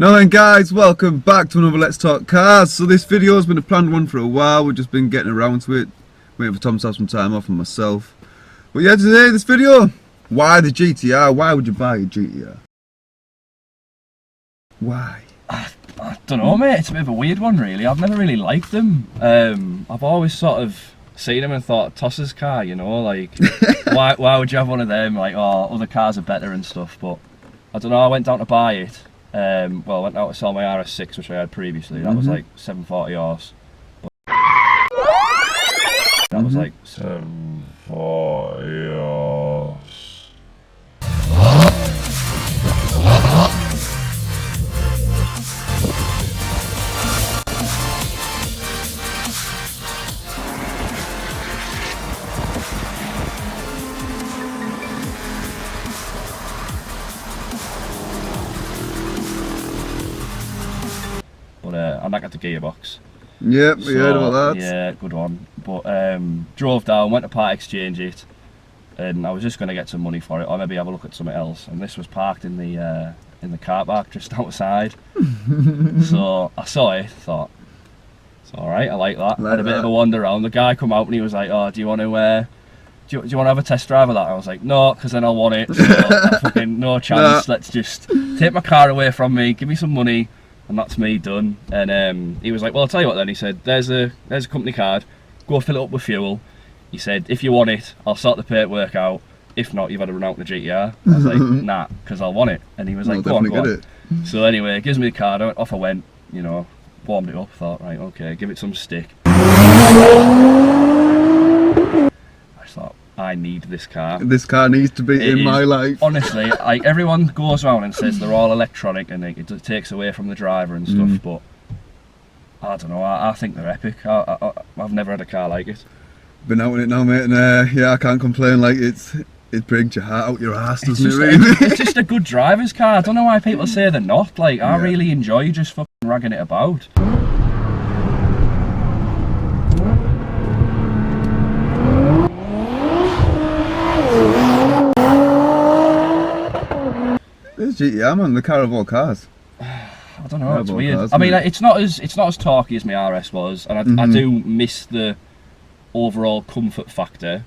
Now then guys, welcome back to another Let's Talk Cars. So this video has been a planned one for a while, we've just been getting around to it, waiting for Tom to have some time off and myself. But yeah, today this video, why the GTR? Why would you buy a GTR? Why? I don't know, mate, it's a bit of a weird one really. I've never really liked them. I've always sort of seen them and thought, Toss's car, you know, like why would you have one of them? Like, oh, other cars are better and stuff. But I don't know, I went down to buy it. Well, I went out to sell my RS6, which I had previously. That was like 740 horse. But that was like 740 horse. And I got the gearbox. Yep, we heard about that. Yeah, good one. But drove down, went to part exchange it, and I was just going to get some money for it, or maybe have a look at something else. And this was parked in the car park just outside. So I saw it, thought, it's all right. I like that. Had a bit of a wander around. The guy come out and he was like, "Oh, do you want to do you want to have a test drive of that?" I was like, "No, because then I'll want it. So fucking no chance. No. Let's just take my car away from me. Give me some money." And that's me done. And he was like, "Well, I'll tell you what then." He said, there's a company card, go fill it up with fuel. He said, "If you want it, I'll sort the paperwork out. If not, you've had to run out in the GTR." I was like, "Nah, because I'll want it." And he was like, "Go on." So anyway, he gives me the card, off I went, you know, warmed it up, thought, right, okay, give it some stick. I thought, I need this car. This car needs to be in my life. Honestly, like everyone goes around and says they're all electronic and it takes away from the driver and stuff, but I don't know, I think they're epic. I've never had a car like it. Been out in it now, mate, and yeah, I can't complain. Like it brings your heart out your ass, doesn't it really? It's just a good driver's car. I don't know why people say they're not. Like, I really enjoy just fucking ragging it about. It's GTR, man, the car of all cars. I don't know, it's weird. Cars, I mean, it's not as torquey as my RS was, and I do miss the overall comfort factor,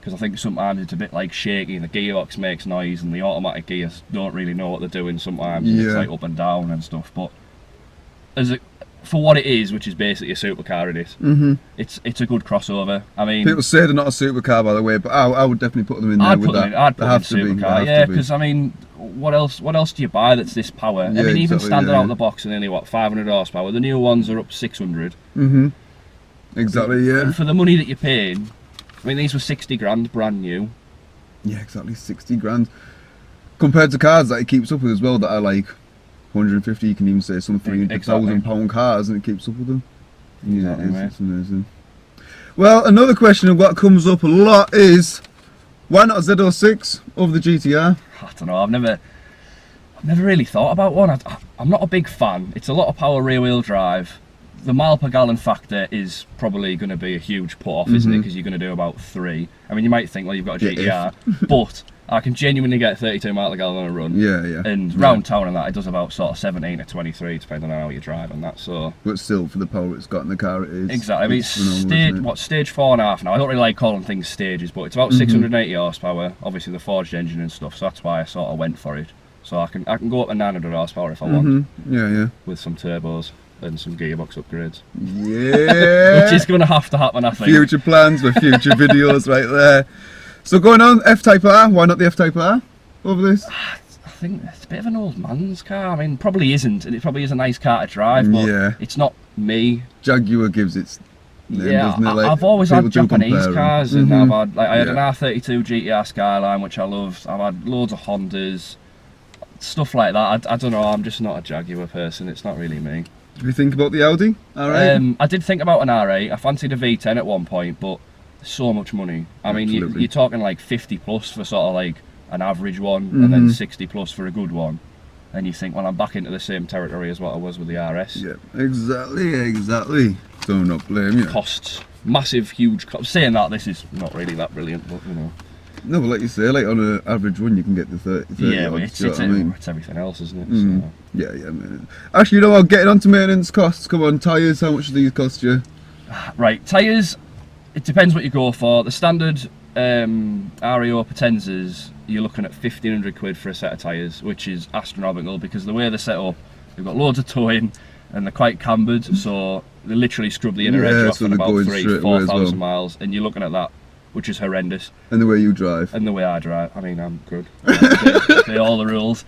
because I think sometimes it's a bit like shaky and the gearbox makes noise and the automatic gears don't really know what they're doing sometimes. And it's like up and down and stuff. But for what it is, which is basically a supercar, it's a good crossover. I mean, people say they're not a supercar, by the way, but I would definitely put them in there with that. I'd put them in supercar, yeah, because I mean, what else do you buy that's this power? Yeah, I mean, even standing out of the box and only what, 500 horsepower. The new ones are up to 600. Exactly, yeah. And for the money that you're paying, I mean, these were 60 grand brand new. Yeah, exactly, 60 grand. Compared to cars that it keeps up with as well, that are like 150, you can even say some £300,000 cars, and it keeps up with them. Yeah, it's amazing. Well, another question that comes up a lot is, why not a Z06 over the GTR? I don't know, I've never really thought about one. I'm not a big fan. It's a lot of power rear wheel drive. The mile per gallon factor is probably going to be a huge put off, isn't it? Because you're going to do about 3. I mean, you might think, well, you've got a GTR, but I can genuinely get 32 miles per gallon on a run. Yeah. And round town and that, it does about sort of 17 or 23, depending on how you drive and that. So. But still, for the power it's got in the car, it is. Exactly. I mean, it's stage 4.5 now. I don't really like calling things stages, but it's about 680 horsepower. Obviously, the forged engine and stuff. So that's why I sort of went for it. So I can go up to 900 horsepower if I want. Yeah. With some turbos and some gearbox upgrades. Yeah. Which is going to have to happen, I think. Future plans with future videos right there. So going on, F-Type R, why not the F-Type R over this? I think it's a bit of an old man's car. I mean, probably isn't, and it probably is a nice car to drive, but it's not me. Jaguar gives its name, doesn't it? Like, I've always had Japanese cars, and I've had, like, I had an R32 GTR Skyline, which I loved. I've had loads of Hondas, stuff like that. I don't know, I'm just not a Jaguar person, it's not really me. Did you think about the Audi R8? I did think about an R8. I fancied a V10 at one point, but so much money. I mean, you're talking like 50 plus for sort of like an average one, and then 60 plus for a good one. And you think, well, I'm back into the same territory as what I was with the RS. Yeah, exactly. Do not blame you. Costs massive, huge. Saying that, this is not really that brilliant, but you know. No, but like you say, like on an average run, you can get the 30 yeah, odds, it's, do you know what I mean? it's everything else, isn't it? So. Yeah, man. Actually, you know what? Getting onto maintenance costs. Come on, tyres. How much do these cost you? Right, tyres. It depends what you go for. The standard REO Potenzas, you're looking at 1,500 quid for a set of tyres, which is astronomical because the way they're set up, they've got loads of towing and they're quite cambered, so they literally scrub the inner edge off so in about going 3,000-4,000 miles, and you're looking at that, which is horrendous. And the way you drive. And the way I drive, I mean, I'm good. They all the rules.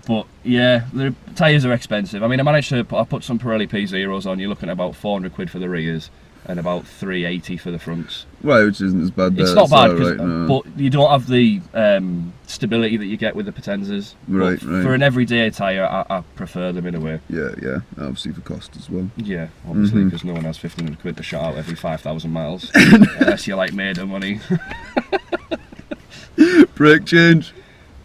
But yeah, the tyres are expensive. I mean, I managed to put some Pirelli P0s on. You're looking at about 400 quid for the rears and about 380 for the fronts. Right, which isn't as bad. It's not bad, but you don't have the stability that you get with the Potenzas. Right, but right. For an everyday tyre, I prefer them in a way. Yeah, obviously for cost as well. Yeah, obviously, because no one has 1,500 quid to shut out every 5,000 miles, unless you're like made of money. Brake change.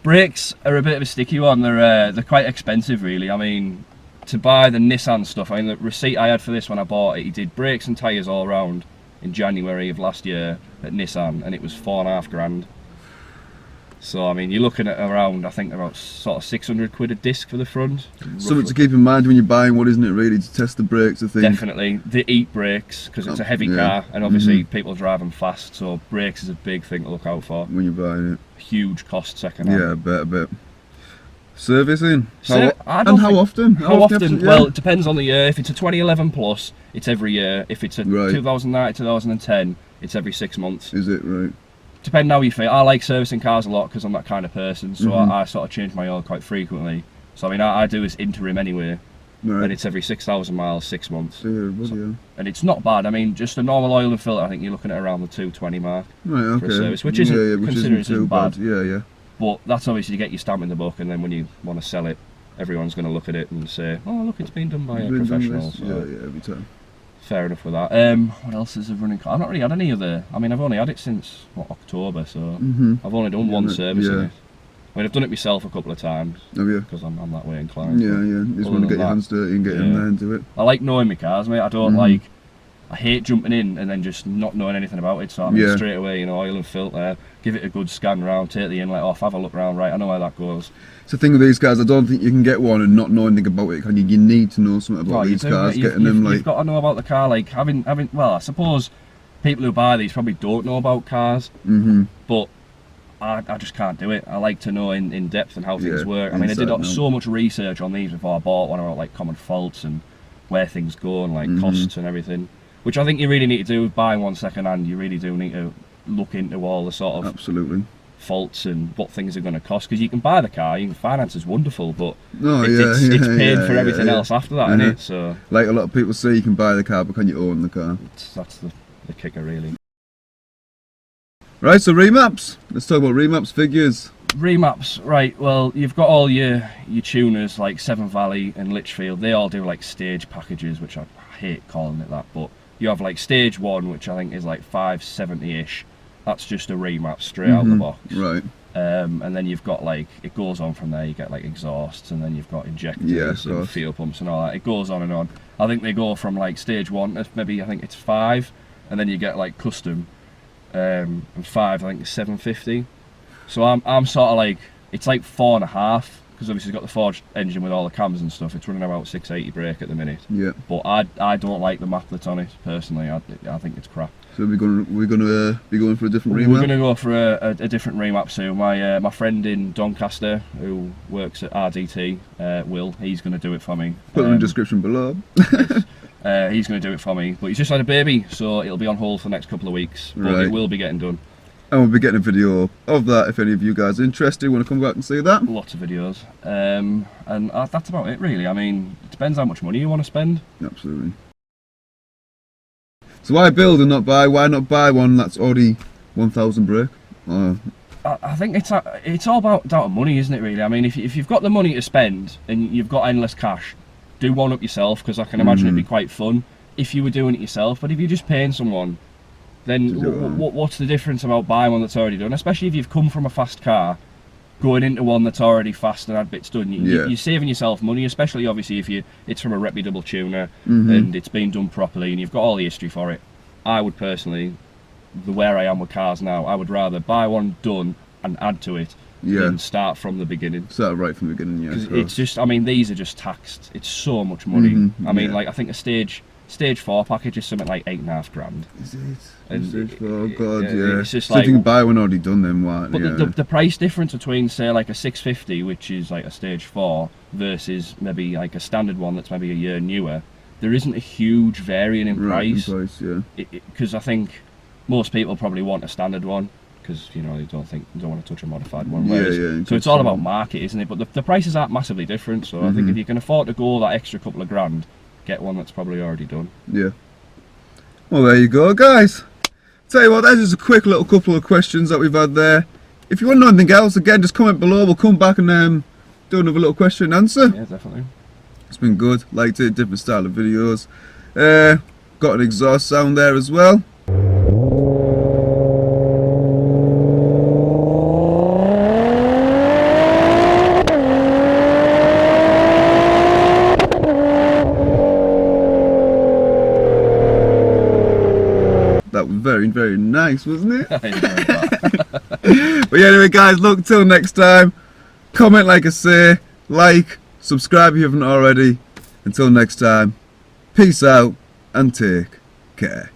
Brakes are a bit of a sticky one. They're quite expensive, really. I mean, to buy the Nissan stuff, I mean, the receipt I had for this when I bought it, he did brakes and tyres all round in January of last year at Nissan, and it was £4,500. So I mean, you're looking at around, I think, about sort of 600 quid a disc for the front. Something to keep in mind when you're buying one, isn't it? Really, to test the brakes, I think. Definitely, they eat brakes because it's a heavy car, and obviously people drive them fast, so brakes is a big thing to look out for. When you're buying it. Huge cost second hand. Yeah, a bit. Servicing. How often? How often? Well, it depends on the year. If it's a 2011 plus, it's every year. If it's a 2009, 2010, it's every 6 months. Is it right? Depending how you feel. I like servicing cars a lot because I'm that kind of person, so I sort of change my oil quite frequently. So I mean, I do this interim anyway, and it's every 6,000 miles, 6 months. And it's not bad. I mean, just a normal oil and filter, I think you're looking at around the 220 mark for a service, which isn't considered too bad. Yeah. But that's obviously to get your stamp in the book, and then when you want to sell it, everyone's going to look at it and say, "Oh, look, it's been done by a professional." So yeah, every time. Fair enough with that. What else is a running car? I've not really had any other. I mean, I've only had it since October, so I've only done one service in it. I mean, I've done it myself a couple of times. Have you? Because I'm that way inclined. Yeah. You just want to get your hands dirty and get in there and do it. I like knowing my cars, mate. I don't like. I hate jumping in and then just not knowing anything about it. So I mean, straight away, oil and filter, give it a good scan round, take the inlet off, have a look round. Right, I know where that goes. It's the thing with these cars. I don't think you can get one and not know anything about it. Can you? You need to know something about these cars. You've got to know about the car. Like having. Well, I suppose people who buy these probably don't know about cars. But I just can't do it. I like to know in depth and how things work. I mean, I did so much research on these before I bought one about like common faults and where things go and like costs and everything. Which I think you really need to do with buying one second hand. You really do need to look into all the sort of faults and what things are going to cost. Because you can buy the car, you can finance is wonderful, but it's paid for everything else after that, isn't it? So, like a lot of people say, you can buy the car, but can you own the car? That's the kicker, really. Right, so remaps. Let's talk about remaps figures. Remaps, right, well, you've got all your tuners like Severn Valley and Litchfield. They all do like stage packages, which I hate calling it that, but you have like stage 1, which I think is like 570-ish. That's just a remap straight out the box. Right. And then you've got like, it goes on from there. You get like exhausts, and then you've got injectors and fuel pumps and all that. It goes on and on. I think they go from like stage 1 to maybe, I think it's 5, and then you get like custom, and 5 I think is 750. So I'm sort of like, it's like 4.5, because obviously it's got the forged engine with all the cams and stuff. It's running about 680 brake at the minute. Yeah. But I don't like the map that's on it personally. I think it's crap. So we're gonna be going for a different remap. We're gonna go for a different remap soon. My friend in Doncaster who works at RDT, Will, he's gonna do it for me. Put it in the description below. He's gonna do it for me, but he's just had a baby, so it'll be on hold for the next couple of weeks. But it will be getting done. And we'll be getting a video of that if any of you guys are interested. Want to come back and see that? Lots of videos. And that's about it, really. I mean, it depends how much money you want to spend. Absolutely. So why build and not buy? Why not buy one that's already 1,000 brake? I think it's all about down to money, isn't it, really? I mean, if you've got the money to spend and you've got endless cash, do one up yourself, because I can imagine it'd be quite fun if you were doing it yourself. But if you're just paying someone, then what's the difference about buying one that's already done? Especially if you've come from a fast car going into one that's already fast and had bits done, Yeah. you're saving yourself money, especially obviously if it's from a reputable tuner Mm-hmm. and it's been done properly and you've got all the history for it. I would personally, where I am with cars now, I would rather buy one done and add to it Yeah. than start from the beginning. Start right from the beginning, yeah. 'Cause of course. it's just, I mean, these are just taxed. It's so much money. Mhm, I mean, yeah. like, I think a stage 4 package is something like $8.5 grand. Is it? And Oh god, yeah, yeah. it's just So if like- you can buy one already done, then what? But Yeah. the price difference between, say, like a 650, which is like a stage 4, versus maybe like a standard one that's maybe a year newer, there isn't a huge variant in Right, in price. price, yeah. Because I think most people probably want a standard one, because you know they don't want to touch a modified one. Yeah, Whereas, yeah, so it's all about market, isn't it? But the prices aren't massively different. So I think Mhm. if you can afford to go that extra couple of grand, get one that's probably already done. Yeah. Well, there you go, guys. Tell you what, that's just a quick little couple of questions that we've had there. If you want to know anything else, again, just comment below. We'll come back and do another little question and answer. Yeah, definitely. It's been good. Liked it. Different style of videos. Got an exhaust sound there as well. That was very, very nice, wasn't it? I enjoyed that. But yeah, anyway, guys, look, till next time. Comment, like I say, like, subscribe if you haven't already. Until next time, peace out and take care.